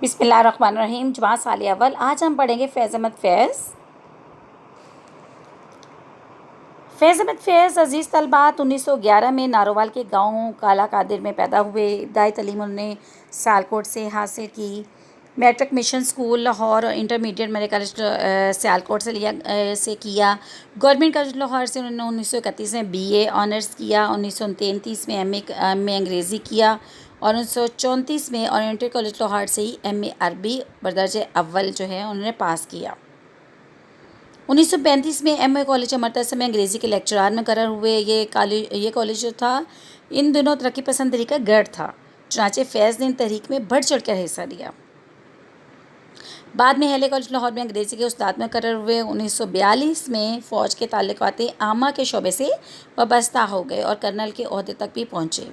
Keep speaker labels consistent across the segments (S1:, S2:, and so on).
S1: بسم اللہ الرحمن الرحیم۔ جماعت سال اول، آج ہم پڑھیں گے فیض احمد فیض۔ فیض احمد فیض عزیز طلبات 1911 میں ناروال کے گاؤں کالا قادر میں پیدا ہوئے۔ ابتدائی تعلیم انہوں نے سیالکوٹ سے حاصل کی۔ میٹرک مشن اسکول لاہور اور انٹرمیڈیٹ میرے کالج سیالکوٹ سے کیا۔ گورنمنٹ کالج لاہور سے انہوں نے 1931 میں BA آنرس کیا۔ 1933 میں MA انگریزی کیا اور 1934 میں اورینٹل کالج لاہور سے ہی MA عربی بدرجہ اول جو ہے انہوں نے پاس کیا۔ 1935 میں MA کالج امرتسر میں انگریزی کے لیکچرار مقرر ہوئے۔ یہ کالج جو تھا ان دنوں ترقی پسندی کا گڑھ تھا، چنانچہ فیض نے ان تحریک میں بڑھ چڑھ کر حصہ لیا۔ بعد میں اہل کالج لاہور میں انگریزی کے استاد مقرر ہوئے۔ 1942 میں فوج کے تعلقات عامہ کے شعبے سے وابستہ ہو گئے اور کرنل کے عہدے تک بھی پہنچے۔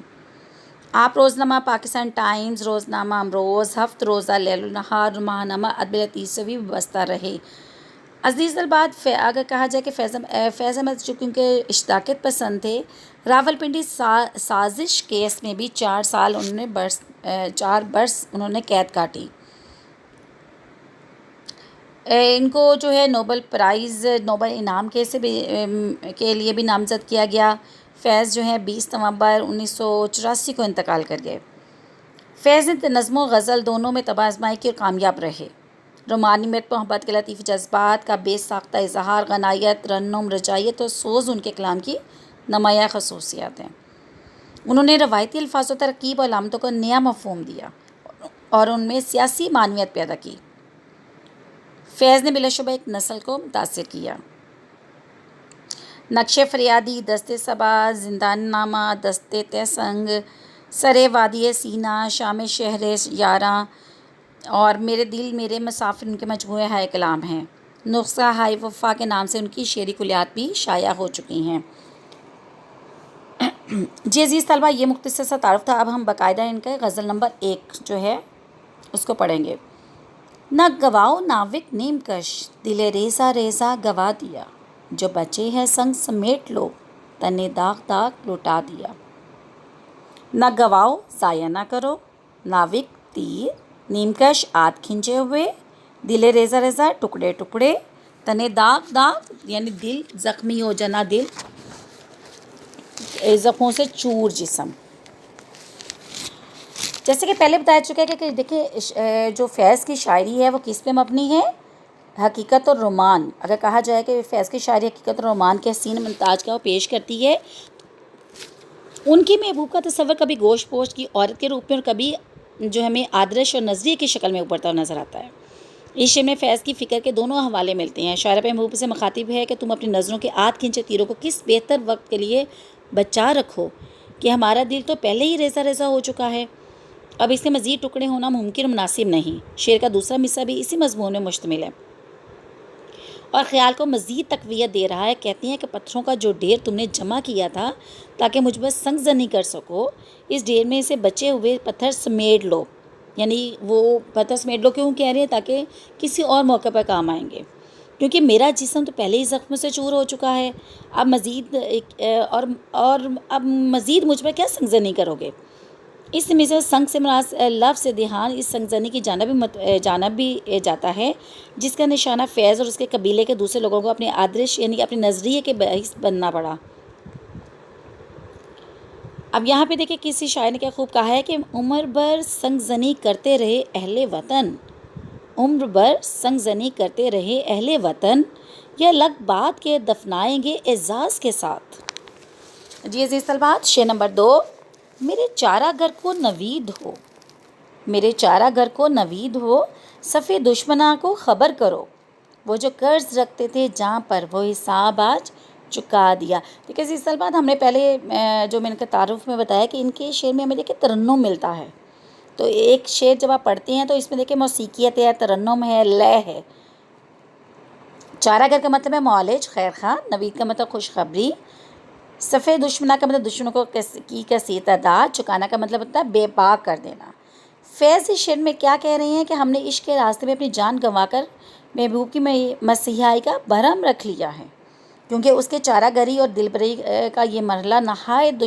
S1: آپ روزنامہ پاکستان ٹائمز، روزنامہ امروز، ہفت روزہ لیل النہار، ماہنامہ ادب لطیف سے بھی وابستہ رہے۔ عزیز طلبات، اگر کہا جائے کہ فیض احمد چونکہ اشتراکیت پسند تھے، راولپنڈی سازش کیس میں بھی 4 برس انہوں نے قید کاٹی۔ ان کو جو ہے نوبل پرائز، نوبل انعام کے لیے بھی نامزد کیا گیا۔ فیض جو ہے 20 نومبر 1984 کو انتقال کر گئے۔ فیض نے نظم و غزل دونوں میں طبع آزمائی کی اور کامیاب رہے۔ رومانی محبت کے لطیف جذبات کا بے ساختہ اظہار، غنائیت، ترنم، رجائیت اور سوز ان کے کلام کی نمایاں خصوصیات ہیں۔ انہوں نے روایتی الفاظ و ترکیب اور علامتوں کو نیا مفہوم دیا اور ان میں سیاسی معنویت پیدا کی۔ فیض نے بلا شبہ ایک نسل کو متاثر کیا۔ نقش فریادی، دست صبا، زندان نامہ، دست تہسنگ، سرے وادی سینا، شام شہر یاراں اور میرے دل میرے مسافر ان کے مجموعے ہائے کلام ہیں۔ نسخہ ہائے وفا کے نام سے ان کی شعری کلیات بھی شائع ہو چکی ہیں۔ جی عزیز طلبہ، یہ مختصر سا تعارف تھا۔ اب ہم باقاعدہ ان کا غزل نمبر 1 جو ہے اس کو پڑھیں گے۔ نہ گواؤ ناوک نیم کش، دل ریزہ ریزہ گوا دیا، جو بچے ہے سنگ سمیٹ لو، تنے داغ داغ لٹا دیا۔ نہ گواؤ ضائع نہ کرو، ناوک تیر، نیم کش آدھ کھنچے ہوئے، دل ریزہ ریزہ ٹکڑے ٹکڑے، تنے داغ داغ یعنی دل زخمی ہو جانا، دل زخموں سے چور جسم۔ جیسے کہ پہلے بتایا چکا ہے کہ دیکھیں جو فیض کی شاعری ہے وہ کس پہ مبنی ہے؟ حقیقت اور رومان۔ اگر کہا جائے کہ فیض کی شاعری حقیقت اور رومان کے حسین منتاج کا وہ پیش کرتی ہے۔ ان کی محبوب کا تصور کبھی گوشت پوش کی عورت کے روپ میں اور کبھی جو ہمیں آدرش اور نظریے کی شکل میں ابھرتا ہوا نظر آتا ہے۔ اس شعر میں فیض کی فکر کے دونوں حوالے ملتے ہیں۔ شاعر اپنے محبوب سے مخاطب ہے کہ تم اپنی نظروں کے آدھ کھنچے تیروں کو کس بہتر وقت کے لیے بچا رکھو کہ ہمارا دل تو پہلے ہی ریزہ ریزہ ہو چکا ہے، اب اس سے مزید ٹکڑے ہونا ممکن اور مناسب نہیں۔ شعر کا دوسرا مصرع بھی اسی مضمون میں مشتمل ہے اور خیال کو مزید تقویت دے رہا ہے۔ کہتی ہیں کہ پتھروں کا جو ڈھیر تم نے جمع کیا تھا تاکہ مجھ پر سنگ زنی کر سکو، اس ڈھیر میں سے بچے ہوئے پتھر سمیٹ لو، یعنی وہ پتھر سمیٹ لو کیوں کہہ رہے ہیں؟ تاکہ کسی اور موقع پر کام آئیں گے، کیونکہ میرا جسم تو پہلے ہی زخم سے چور ہو چکا ہے، اب مزید مجھ پر کیا سنگ زنی کرو گے؟ اس میں سے سنگ سے لفظ دھیان اس سنگ زنی کی جانب بھی جاتا ہے، جس کا نشانہ فیض اور اس کے قبیلے کے دوسرے لوگوں کو اپنے آدرش یعنی اپنے نظریے کے باعث بننا پڑا۔ اب یہاں پہ دیکھیں کسی شاعر نے کیا خوب کہا ہے کہ عمر بھر سنگ زنی کرتے رہے اہل وطن، عمر بھر سنگ زنی کرتے رہے اہل وطن، یہ لگ بات کے دفنائیں گے اعزاز کے ساتھ۔ جی عزیز طلبات، شعر نمبر 2۔ میرے چارہ گر کو نوید ہو، میرے چارہ گر کو نوید ہو، صفِ دشمناں کو خبر کرو، وہ جو قرض رکھتے تھے جاں پر وہ حساب آج چکا دیا۔ دیکھیں عزیز طلبات، ہم نے پہلے جو میں نے تعارف میں بتایا کہ ان کے شعر میں ہمیں دیکھیں ترنم ملتا ہے، تو ایک شعر جب آپ پڑھتے ہیں تو اس میں دیکھیں موسیقیت ہے، ترنم ہے، لے ہے۔ چارہ گر کا مطلب ہے معالج، خیر خواہ، نوید کا مطلب خوشخبری، صفِ دشمناں کا مطلب دشمنوں کو کی کثیر تعداد، چکانا کا مطلب ہوتا ہے بے باک کر دینا۔ فیض اس شعر میں کیا کہہ رہے ہیں کہ ہم نے عشق کے راستے میں اپنی جان گنوا کر محبوب کی مسیحائی کا بھرم رکھ لیا ہے، کیونکہ اس کے چارہ گری اور دل بری کا یہ مرحلہ نہایت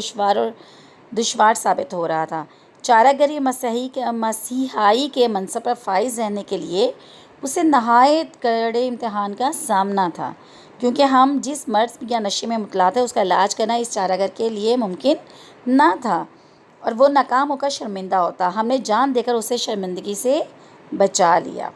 S1: دشوار ثابت ہو رہا تھا۔ چارہ گری مسیحائی کے منصب پر فائز رہنے کے لیے اسے نہایت کڑے امتحان کا سامنا تھا، کیونکہ ہم جس مرض یا نشے میں مبتلا تھے اس کا علاج کرنا اس چارہ گر کے لیے ممکن نہ تھا، اور وہ ناکام ہو کر شرمندہ ہوتا۔ ہم نے جان دے کر اسے شرمندگی سے بچا لیا۔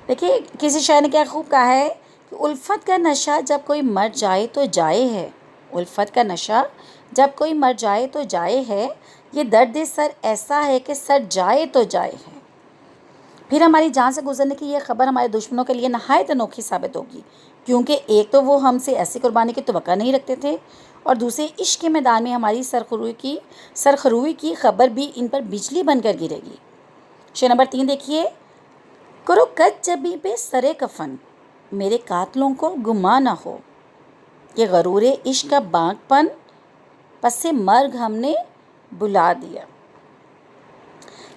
S1: دیکھیے کسی شاعر نے کیا خوب کہا ہے کہ الفت کا نشہ جب کوئی مر جائے تو جائے ہے، الفت کا نشہ جب کوئی مر جائے تو جائے ہے، یہ درد سر ایسا ہے کہ سر جائے تو جائے ہے۔ پھر ہماری جان سے گزرنے کی یہ خبر ہمارے دشمنوں کے لیے نہایت انوکھی ثابت ہوگی، کیونکہ ایک تو وہ ہم سے ایسی قربانی کی توقع نہیں رکھتے تھے، اور دوسرے عشق کے میدان میں ہماری سرخروئی کی خبر بھی ان پر بجلی بن کر گرے گی۔ شعر نمبر 3 دیکھیے، کرو کج جبیں پہ سرے کفن، میرے قاتلوں کو گما نہ ہو، کہ غرور عشق کا بانگ پن پس مرگ ہم نے بلا دیا۔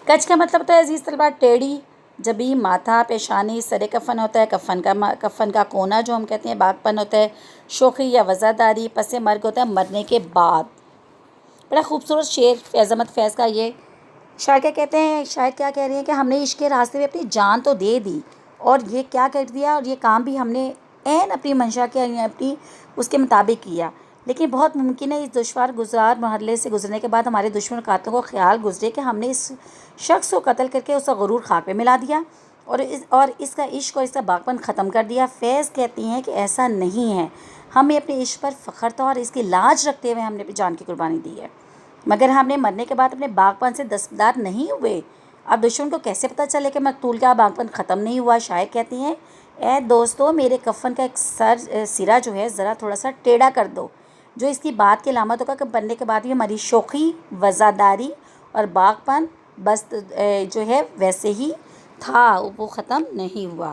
S1: کج کا مطلب ہوتا ہے عزیز طلباء ٹیڑھی، جبیں ماتھا، پیشانی، سرے کفن ہوتا ہے کفن کا کونا جو ہم کہتے ہیں، باغ پن ہوتا ہے شوخی یا وزاداری، پس مرگ ہوتا ہے مرنے کے بعد۔ بڑا خوبصورت شعر فیض احمد فیض کا یہ۔ شاعر کیا کہتے ہیں، شاعر کیا کہہ رہے ہیں کہ ہم نے عشق کے راستے میں اپنی جان تو دے دی، اور یہ کیا کر دیا، اور یہ کام بھی ہم نے عین اپنی منشا کے اپنی اس کے مطابق کیا، لیکن بہت ممکن ہے اس دشوار گزار مرحلے سے گزرنے کے بعد ہمارے دشمن قاتلوں کو خیال گزرے کہ ہم نے اس شخص کو قتل کر کے اس کا غرور خاک پہ ملا دیا، اور اس کا عشق اور اس کا باغپن ختم کر دیا۔ فیض کہتی ہیں کہ ایسا نہیں ہے، ہمیں اپنے عشق پر فخر تھا، اور اس کی لاج رکھتے ہوئے ہم نے اپنی جان کی قربانی دی ہے، مگر ہم نے مرنے کے بعد اپنے باغپن سے دستبردار نہیں ہوئے۔ اب دشمن کو کیسے پتہ چلے کہ مقتول کا باغپن ختم نہیں ہوا؟ شاعر کہتی ہیں، اے دوستو، میرے کفن کا ایک سرا جو ہے ذرا تھوڑا سا ٹیڑھا کر دو، جو اس کی بات کی علامت ہوگا کہ مرنے کے بعد بھی ہماری شوخی، وزاداری اور باغپن بس جو ہے ویسے ہی تھا، وہ ختم نہیں ہوا۔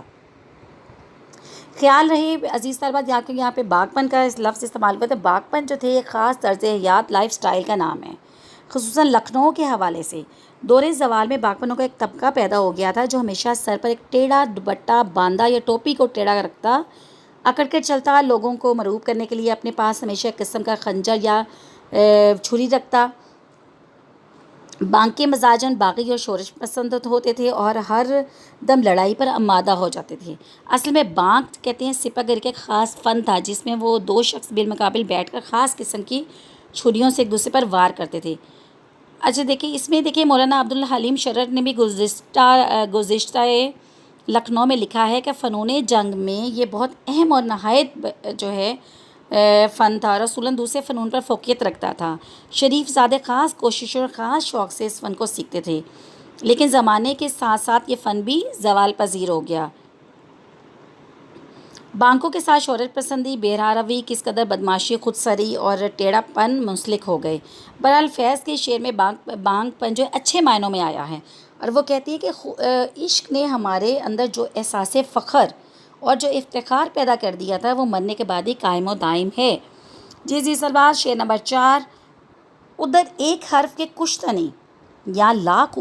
S1: خیال رہے عزیز طلباء، یہاں پہ باغپن کا لفظ استعمال ہوا، تو باغپن جو تھے ایک خاص طرز حیات لائف سٹائل کا نام ہے، خصوصاً لکھنؤ کے حوالے سے۔ دور زوال میں باغپنوں کا ایک طبقہ پیدا ہو گیا تھا جو ہمیشہ سر پر ایک ٹیڑھا دوپٹہ باندھا یا ٹوپی کو ٹیڑھا رکھتا، اکڑ کر چلتا، لوگوں کو مرعوب کرنے کے لیے اپنے پاس ہمیشہ ایک قسم کا خنجر یا چھری رکھتا۔ بانگ کے مزاجن باغی اور شورش پسند ہوتے تھے اور ہر دم لڑائی پر آمادہ ہو جاتے تھے۔ اصل میں بانگ کہتے ہیں سپہ گر کا ایک خاص فن تھا جس میں وہ دو شخص بالمقابل بیٹھ کر خاص قسم کی چھریوں سے ایک دوسرے پر وار کرتے تھے۔ اچھا دیکھیے اس میں دیکھیے مولانا عبدالحلیم شرر نے بھی گزشتہ لکھنؤ میں لکھا ہے کہ فنون جنگ میں یہ بہت اہم اور نہایت جو ہے فن تھا، رسولاً دوسرے فنون پر فوقیت رکھتا تھا۔ شریف زادے خاص کوشش اور خاص شوق سے اس فن کو سیکھتے تھے، لیکن زمانے کے ساتھ ساتھ یہ فن بھی زوال پذیر ہو گیا۔ بانکوں کے ساتھ شہرت پسندی، بہرا روی، کس قدر بدماشی، خود سری اور ٹیڑھا پن منسلک ہو گئے۔ بہرحال فیض کے شعر میں بانگ پن جو اچھے معنوں میں آیا ہے، اور وہ کہتی ہے کہ عشق نے ہمارے اندر جو احساس فخر اور جو افتخار پیدا کر دیا تھا وہ مرنے کے بعد ہی قائم و دائم ہے۔ جی سلوات شعر نمبر 4، ادھر ایک حرف کے کشتنی، یا لاکھ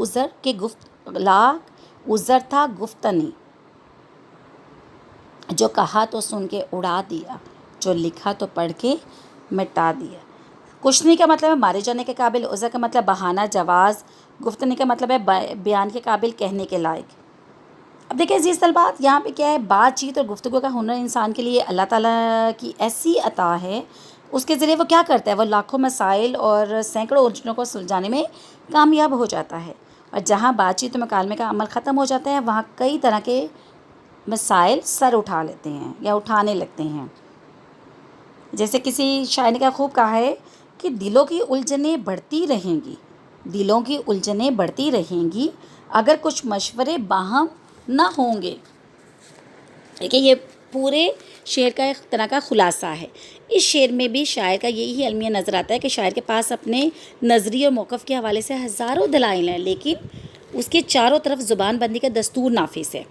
S1: عذر تھا گفتنی، جو کہا تو سن کے اڑا دیا، جو لکھا تو پڑھ کے مٹا دیا۔ کشتنی کا مطلب ہے مارے جانے کے قابل، عذر کا مطلب بہانہ، جواز، گفتنی کا مطلب ہے بیان کے قابل، کہنے کے لائق۔ اب دیکھیں عزیز طلباء، یہاں پہ کیا ہے، بات چیت اور گفتگو کا ہنر انسان کے لیے اللہ تعالیٰ کی ایسی عطا ہے، اس کے ذریعے وہ کیا کرتا ہے، وہ لاکھوں مسائل اور سینکڑوں الجھنوں کو سلجھانے میں کامیاب ہو جاتا ہے، اور جہاں بات چیت و مکالمے کا عمل ختم ہو جاتا ہے وہاں کئی طرح کے مسائل سر اٹھا لیتے ہیں یا اٹھانے لگتے ہیں۔ جیسے کسی شاعر نے کیا خوب کہا ہے کہ دلوں کی الجھنیں بڑھتی رہیں گی، دلوں کی الجھنیں بڑھتی رہیں گی اگر کچھ مشورے باہم نہ ہوں گے۔ دیکھیں یہ پورے شعر کا ایک طرح کا خلاصہ ہے۔ اس شعر میں بھی شاعر کا یہی المیہ نظر آتا ہے کہ شاعر کے پاس اپنے نظریے اور موقف کے حوالے سے ہزاروں دلائل ہیں، لیکن اس کے چاروں طرف زبان بندی کا دستور نافذ ہے۔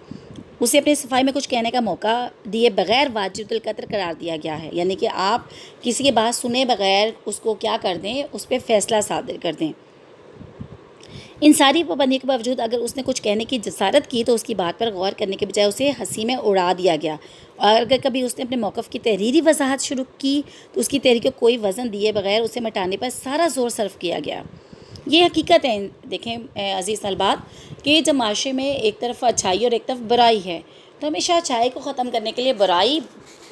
S1: اسے اپنی صفائی میں کچھ کہنے کا موقع دیے بغیر واجب القطر قرار دیا گیا ہے، یعنی کہ آپ کسی کی بات سنے بغیر اس کو کیا کر دیں، اس پہ فیصلہ صادر کر دیں۔ ان ساری پابندی کے باوجود اگر اس نے کچھ کہنے کی جسارت کی تو اس کی بات پر غور کرنے کے بجائے اسے ہنسی میں اڑا دیا گیا، اور اگر کبھی اس نے اپنے موقف کی تحریری وضاحت شروع کی تو اس کی تحریر کو کوئی وزن دیے بغیر اسے مٹانے پر سارا زور صرف کیا گیا۔ یہ حقیقت ہے، دیکھیں عزیز طلبات، کہ جب معاشرے میں ایک طرف اچھائی اور ایک طرف برائی ہے تو ہمیشہ اچھائی کو ختم کرنے کے لیے برائی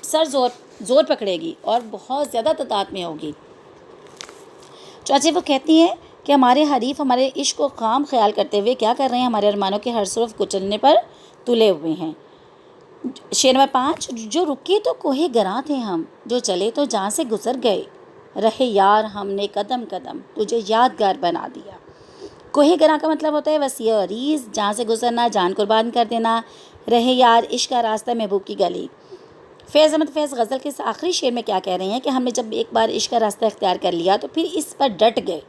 S1: زور پکڑے گی اور بہت زیادہ تعداد میں ہوگی۔ چاچے وہ کہتی ہیں کہ ہمارے حریف ہمارے عشق کو خام خیال کرتے ہوئے کیا کر رہے ہیں، ہمارے ارمانوں کے ہر صرف کچلنے پر تلے ہوئے ہیں۔ شعر نمبر 5، جو رکے تو کوہ گراں تھے ہم، جو چلے تو جہاں سے گزر گئے، رہے یار ہم نے قدم قدم تجھے یادگار بنا دیا۔ کوہ گراں کا مطلب ہوتا ہے وسیع و عریض، جہاں سے گزرنا، جان قربان کر دینا۔ رہے یار عشق کا راستہ محبوب کی گلی۔ فیض احمد فیض غزل کے اس آخری شعر میں کیا کہہ رہے ہیں کہ ہم نے جب ایک بار عشق کا راستہ اختیار کر لیا تو پھر اس پر ڈٹ گئے،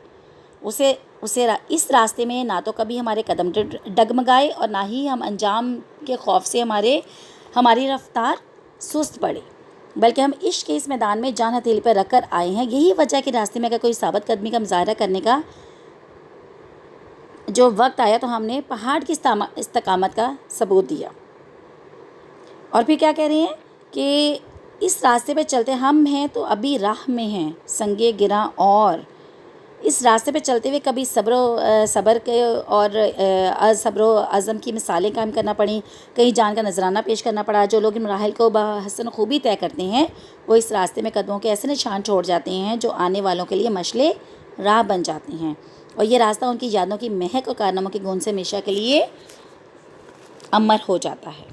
S1: اس راستے میں نہ تو کبھی ہمارے قدم ڈگمگائے اور نہ ہی ہم انجام کے خوف سے ہماری رفتار سست پڑے، بلکہ ہم عشق کے اس میدان میں جان ہتھیلی پر رکھ کر آئے ہیں۔ یہی وجہ ہے کہ راستے میں اگر کوئی ثابت قدمی کا مظاہرہ کرنے کا جو وقت آیا تو ہم نے پہاڑ کی استقامت کا ثبوت دیا۔ اور پھر کیا کہہ رہے ہیں کہ اس راستے پہ چلتے ہم ہیں تو ابھی راہ میں ہیں سنگے گراں، اور اس راستے پہ چلتے ہوئے کبھی صبر کے اور صبر و عزم کی مثالیں قائم کرنا پڑیں، کہیں جان کا نذرانہ پیش کرنا پڑا۔ جو لوگ ان مراحل کو بحسن خوبی طے کرتے ہیں وہ اس راستے میں قدموں کے ایسے نشان چھوڑ جاتے ہیں جو آنے والوں کے لیے مشعل راہ بن جاتے ہیں، اور یہ راستہ ان کی یادوں کی مہک اور کارناموں کی گون سے ہمیشہ کے لیے امر ہو جاتا ہے۔